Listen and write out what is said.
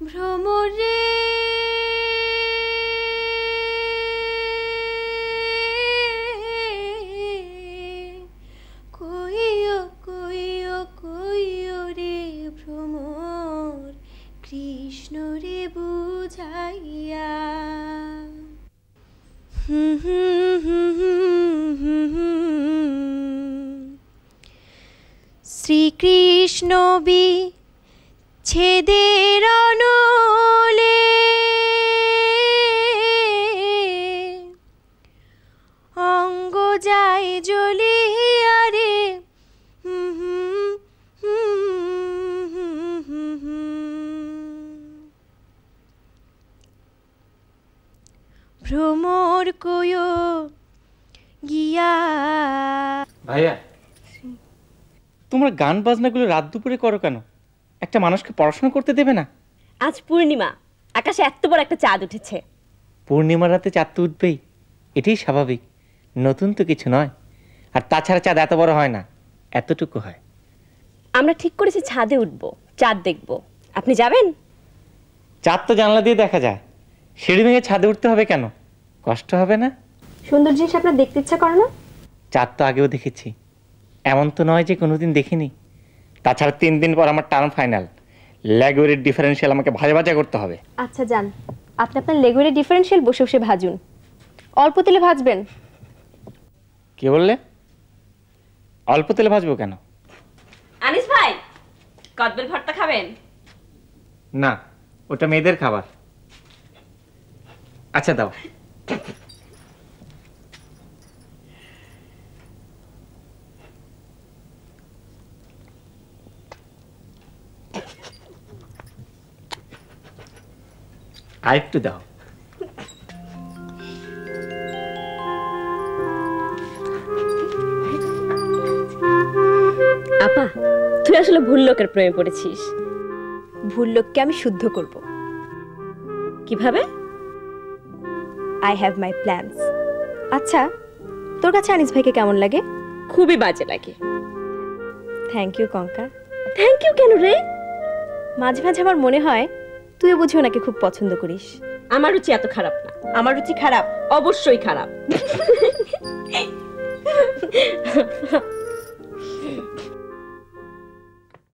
ভ্রমরে কইও কইও কইও রে ভ্রমর কৃষ্ণ রে বুঝাইয়া। শ্রীকৃষ্ণ বিচ্ছেদের অনলে অঙ্গ যায় জ্বলিয়া রে। ভ্রমর কইও গিয়া। ভাইয়া, তোমরা গান বাজনাগুলো রাত দুপুরে করো কেন? একটা মানুষকে পড়াশোনা করতে দেবে না? আজ পূর্ণিমা, আকাশে এত বড় একটা চাঁদ উঠেছে। পূর্ণিমার রাতে চাঁদ তো উঠবেই, এটাই স্বাভাবিক, নতুন তো কিছু নয়। আর তাছাড়া চাঁদ এত বড় হয় না, এতটুকু হয়। আমরা ঠিক করেছি ছাদে উঠবো, চাঁদ দেখবো। আপনি যাবেন? চাঁদ তো জানলা দিয়ে দেখা যায়, সিঁড়ি ভেঙে ছাদে উঠতে হবে কেন? কষ্ট হবে না? সুন্দর জিনিস আপনার দেখতে ইচ্ছা করে না? চাঁদ তো আগেও দেখেছি, এমন তো নয় যে কোনোদিন দেখিনি। তাছাড়া 3 দিন পর আমার টার্ম ফাইনাল, ল্যাগুয়েরির ডিফারেন্সিয়াল আমাকে ভাজা ভাজা করতে হবে। আচ্ছা যান, আপনি আপনার লেগুয়ের ডিফারেন্সিয়াল বসে বসে ভাজুন। অল্প তেলে ভাজবেন। কি বললে? অল্প তেলে ভাজবো কেন? আনিস ভাই, কদবেল ভর্তা খাবেন? না, ওটা মেয়েদের খাবার। আচ্ছা দাও। আরেকটু দাও। আপা, তুই আসলে ভুল লোকের প্রেমে পড়েছিস। ভুল লোককে আমি শুদ্ধ করব। কিভাবে? I have my plans. আচ্ছা, তোর কাছে আনিস ভাইকে কেমন লাগে? খুবই বাজে লাগে। Thank you Kanka. Thank you কেন রে? মাঝে মাঝে আমার মনে হয় তুইও বুঝি ওনাকে খুব পছন্দ করিস। আমার রুচি এত খারাপ না। আমার রুচি খারাপ? অবশ্যই খারাপ।